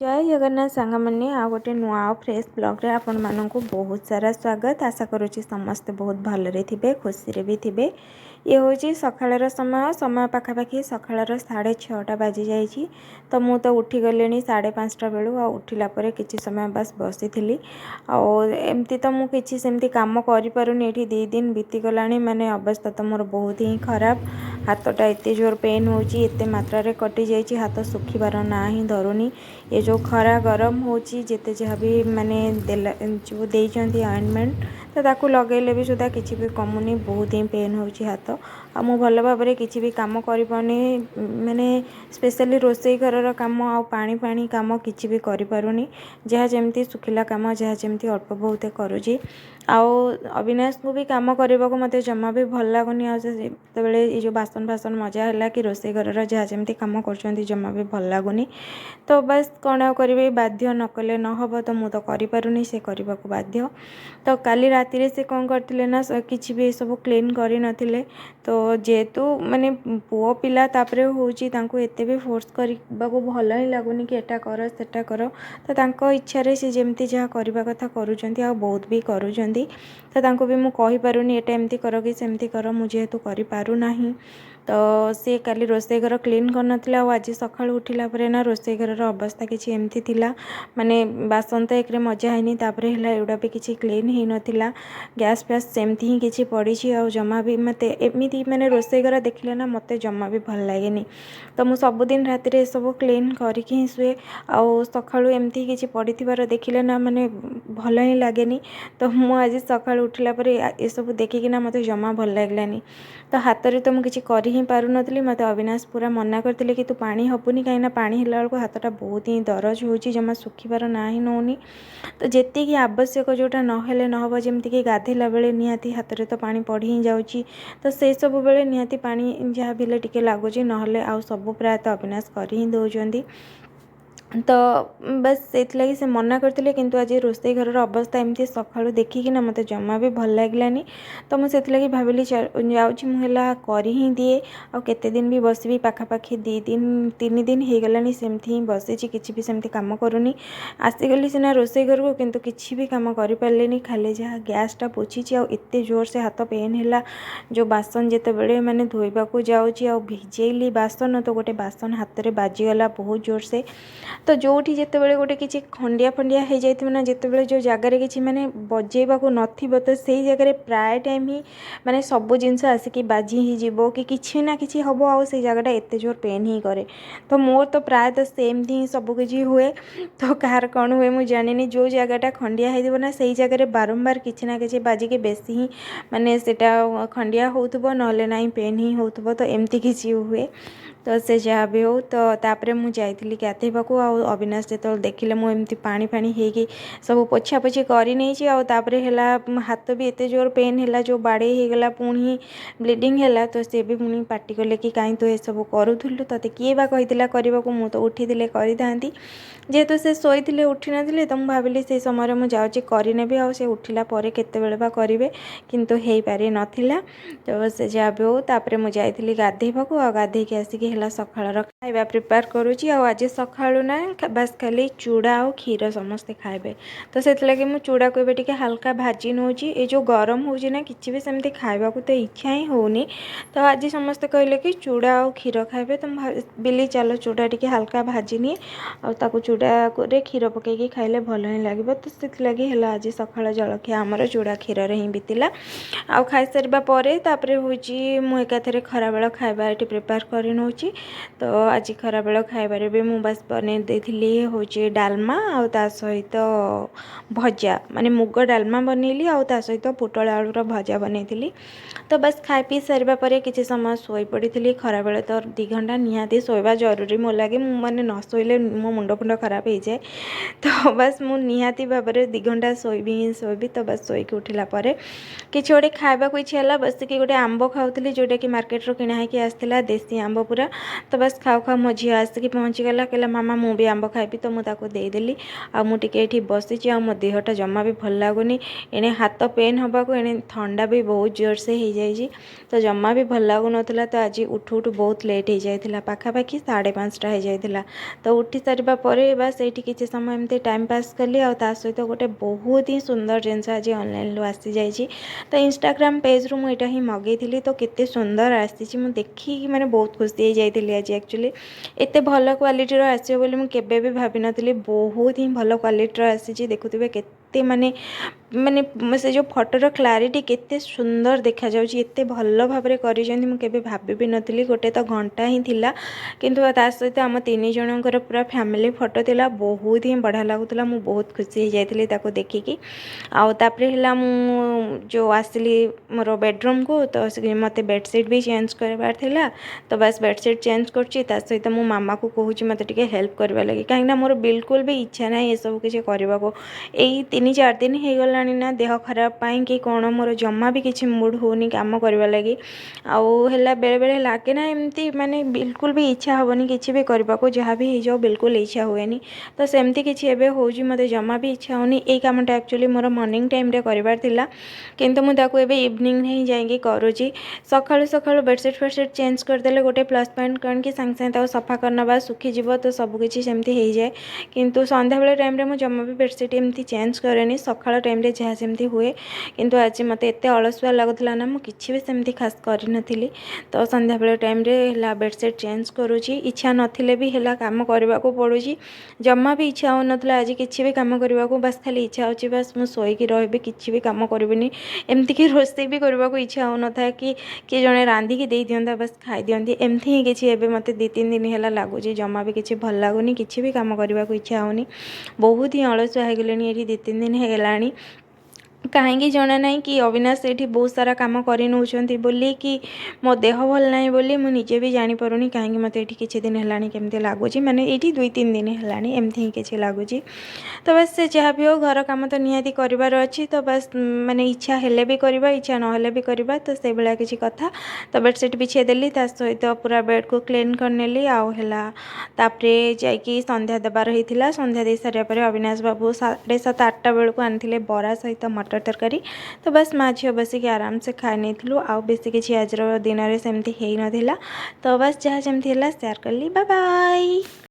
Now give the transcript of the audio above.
जय जगन्नाथ सांगमाने आ गोटे नुआ फ्रेश ब्लॉग रे आपण मानक बहुत सारा स्वागत। आशा करुच्ची समस्ते बहुत भलरे थे खुशी भी थे। ये हूँ सकाळ समय पाखापाखि सकाळ 6:30 बाजी जाइए। तो मु तो उठी गले 5:30 बेलू आ उठिला परे किछि समय बस बसी थी। एमती तो मुझे सेमती कम करें ये 2 दिन बीतीगला माने अवस्था तो मोर बहुत ही खराब। हाथटा एत जोर पेन होते मात्रा रे कटि जाइए। हाथ सुखिबार ना ही धरुनी। ये जो खरा गरम होची जिते जहाँ भी माने जो देइचंती ऑइंटमेंट तो ताकू लगेले भी सुधा किसी भी कमुनी। बहुत ही पेन होची हाथ आ मु भल भाव में किसी भी काम करि पानी माने स्पेशली रोसई घर काम आ पानी पानी काम किसी भी करि पारुनी। जहाँ जमती सुखिला काम जहाँ जमती अल्प बहुत करुची। आउ अविनाश को भी काम करने को मत जमा भी भल लगुनि। आते ये जो बासन फासन मजा है कि रोसई घर जहाँ जमती कम कर जमा भी भल लगुनि। तो बस कौन करेंगे बाध्य न कले न हम तो मुझे करें से करने को बाध्य। तो काली राति से कौन करते ना किसी भी सब क्लीन कर नथिले। तो जेहेतु माने पुओ पिला तापरे होची तांको एते भी फोर्स करबा को भल ही लगुनि कि एटा कर सेटा कर। तो तांको इच्छा रे से जेमती जहाँ करबा कथा करूचंती आ बहुत भी करूचंती। तो तांको भी मु कहि पारुनी एटा एमती कर कि सेमती कर मु जेहेतु करि पारु नाही। तो सी काली रोसई घर क्लीन करनथिला आ आज सकाळ उठिला परे ना रोसई घर अवस्था किछि एमती थिला। माने बासन तो एक मजा हैनी तापरे हला एउडा भी किछि क्लीन ही नथिला। गैस फैस सेमती ही किछि पड़ीछि आ जमा भी मते एमिति माने रोसई घर देखिले ना मते जमा भी भल लागेनी। तो मु सबुदिन राति रे सब क्लीन करिकि ही सुए। आ सकाळु एमती किछि पड़िथिबार देखिले ना माने भल ही लागेनी। तो मु आज सकाळ उठिला परे ए सब देखिकिना मते जमा भल लागलानी। तो हाथ रे तो मु किछि करि ही पारु नथली। मते अविनाश पूरा मना करथिले कि तू पानी हबुनी कहीं पानी हिला बेलको हाथटा बहुत ही दरज होची जमा सुखिबार ना ही नौनी। तो जेति कि आवश्यक जोटा नहेले नहब जेमती कि गाधेला बेले निहाती हाथ रे तो पानी पड़ी ही जाउची। तो से सब बेले निहाती पानी जहाँ भी ले टिके लागुची नहले आउ सब प्राय तो अविनाश करि ही दउचंदी। तो बस से से मना करते किंतु आज रोसई घर अवस्था एमती सकाळु देखिकी ना मते जमा भी भल लागलानी। तो मुझे भाविली जाऊँगी मुझे कर ही दिए आ केते दिन भी बसबी पाखापाखि 2 दिन 3 दिन हो गलानी सेमती ही बसी किसी भी सेमती काम करूनी। आसीगली सिना रोसई घर को किंतु किसी भी काम कर पारे खाली जहाँ गैसटा पोछी एत जोर से हाथ पेन है। जो बासन जिते बड़े माने धोइबा को जाऊँगी आ भिजेली बासन तो गोटे बासन हाथ में बाजीगला बहुत जोर से। तो जोठी जिते बड़े गोटे किसी खंडिया फंडिया हो जाए ना जिते जो जगार किसी माने बजेबा को नथिबो तो सही जगह प्राय टाइम ही माने सब जिनस आसिक बाजी ही जीवो कि किसी ना किसी हम आ से जगहटा एत जोर पेन ही करे। तो मोर तो प्राय तो सेमती ही सब किसी हुए। तो कहार कौन हुए मुझे जानी। जो जगहटा खंडिया हो ना से जगह बारंबार किसी ना कि बाजिके बेसी ही माने सेटा खंडिया होथबो नले ना पेन ही होथबो। तो एमती किसी हुए। तो से जहाँ भी हो तो तापरे मु जाइथिली गाधेबाकू आ अविनाश जो देखिले मु एमती पानी फानी हेगी सब पोछा पोछी करी नहीं आ तापरे हैला हाथ भी एते जोर पेन है जो बाड़े हो गला पुणी ब्लीडिंग है। तो सी भी पुणी पाटी कले कि कहीं तो ये सब करूलु तोते किए बा कही करने को मु तो उठी करी था। जेहेतु से शोते उठी नथिले तो मुझे भाविली से समय मुझे जाऊँगी करनेबी आ से उठिला परे केतेबेले बा करिवे किंतु हेई पारि नथिला। तो से जहाँ भी हो तापरे मुझे जाइथिली गाधेबाकू आ गाधेकी आसिकी हैला सकाळर खाइबा प्रिपेयर करूची। आ आज सकाळु ना बस खाली चूड़ा और क्षीर समस्ते खाइबे। तो से लगे मु चूड़ा को टिके हल्का भाजी नौची। ये जो गरम होची ना किसी भी सेमती खाइबा को तो इच्छा ही होनी। तो आज समस्ते कहले कि चूड़ा और क्षीर खाइबे तो बिली चलो चूड़ा टिके हल्का भाजी निए आ ताकू चूड़ा रे क्षीर पकईकी खाइले भल ही लगे। तो से लगे हैला आज सकाळ जलखिया आमर चूड़ा क्षीर रे ही बीतिला। आउ खाई सारिबा परे तापरे होची मु एकाथरे खराबेल खाइबा एटी प्रिपेयर करि नौची। तो आज खराबेल खाइबारे भी मु बस बनै देथिली होची डालमा आ ता सहित भजा माने मुग डालमा बनैली आ ता सहित पोटल आलूर भजा बनैथिली। तो बस खाई पी सारिबा परे किछि समय सोई पड़िथिली। खराबेले तो 2 घंटा निहाती सोइबा जरूरी मो लगे। मु माने न सोइले मो मुंड फुंड खराब हो जाए। तो बस मु निहाती भाबरे 2 घंटा सोइबी। तो बस सोईकी उठिला परे किछि गोटे खाइबा को इच्छा होला बसिकी गोटे आंब खाउथली जोटा कि मार्केट रो किना हेकी आस्थिला देसी आंब पूरा। पूरा। तो बस खाऊ खाऊ मो झी आसिक पहुँचीगला कहला मामा मु भी आंब खाइबी तो मुझे देदेली आ मुझे ये बसी आ मो देहटा जमा भी भल लगुनि एणे हाथ पेन हवा को एणे ठंडा भी बहुत जोर से हो जाए तो जमा भी भल लगुन तो आज उठू उठू बहुत लेट हो जाता पाखापाखि 5:30 हो जाता तो उठी सारा पर बस ये किसी समय एमती टाइम पास कली आ सहित गोटे बहुत ही सुंदर जिनस आज ऑनलाइन आसी जाइए तो इंस्टाग्राम पेज रु मुझे ही मगेली तो केते सुंदर आसी देखिए मैंने बहुत खुशी हो जाती आज एक्चुअली एत भल क्वालिटीर आसो बोली मुझे भी भाभी नी बहुत ही भल क्वालिटीर आसी देखुवे केते माने माने से जो फोटोर क्लारिटी केते सुंदर देखा जाउची एते भल भाबरे करिसेंती मु केबे भाबी भी नथिली गोटे तो घंटा ही थिला किंतु ता सहित आम 3 जनकर पूरा फैमिली फोटो थिला बहुत ही बढ़िया लागुतला मु बहुत खुशी हो जाइतिली ताको देखिकी आउ तापरे हिला मु जो आसली मोर बेडरूम को तो मते बेडशीट भी चेंज करबार थिला तो बस बेडशीट चेंज करची ता सहित मो मामा को कहूची मते टिके हेल्प करबा लागि काहेना मोर बिल्कुल भी इच्छा नाही ए सब किछि करबा को एई 3-4 दिन हे गलानी ना देह खराब पाई कि कौन मोर जमा भी किसी मूड होनी काम करवा लगी आउ है बेले बेले लगे ना एमती माने बिल्कुल भी इच्छा हेनी किसी भी करने को जहाँ भी हो जाओ बिल्कुल इच्छा हुएनी तो सेमती किसी एबे होजी मते जमा भी इच्छा होनी ए कामटा एक्चुअली मोर मॉर्निंग टाइम रे करबार थिला किंतु मु ताको एबे इवनिंग ही जाइए करूची सकाळु सकाळु बेडशीट फेडशीट चेंज करदेले गोटे प्लस पॉइंट कौन कि सांगे सांगे ताको सफा करना सुखीଯିव तो सबकिछि सेमती हो जाए किंतु संध्या बेले टाइम रे मु जमा भी बेडशीट एमती चेंज करेनी सकाळ टाइम रे जहाँ सेमती हुए किंतु आज मत एत अलसुआ लगुला ना मुझे भी सेमती खास करी तो संध्या बेले टाइम रे है बेडशीट चेंज करुँची इच्छा नथिले भी है काम करने को पड़ुची जमा भी इच्छा हो नाला आज किसी भी काम करने को बस खाली इच्छा होची बस मु सोईकी रही किसी भी काम करी एमती कि रोषे भी करने को इच्छा हो ना कि किए जड़े रांधिकी दे दिंता बस खाई दिंती एमती ही किसी मत 2-3 दिन है लगुच जमा भी किसी भल लगुनि किसी भी काम करने को इच्छा होनी बहुत ही अलसुआ हो गले ये 2-3 दिन है कहीं जना ना कि अविनाश ये बहुत सारा कम कर बोली कि मो देह भल ना बोली मुझे भी जानीपारूनी कहीं मत ये किसी दिन है केमती लगुच माने ये 2-3 दिन है एमती ही किसी लगुच तो बस से जहाँ भी हो घर काम तो निहाती करार अच्छी तो बस माने इच्छा हेले भी करवा इच्छा ना भी करवा तो से भाया किसी कथा तो बेडशीट बिछेदेली सहित पूरा बेड को क्लीन करनेली आउ है जाकि संध्या देवार होता संध्या दे सारे अविनाश बाबू 7:30-8 बेलू आनी बरा सहित मटर तरकारी तो बस माँ झील बसिक आराम से खाई नहीं आउ बेसी किसी आज दिन में सेमती हो ना तो बस जहाँ जमती है शेयर कली बाय बाय।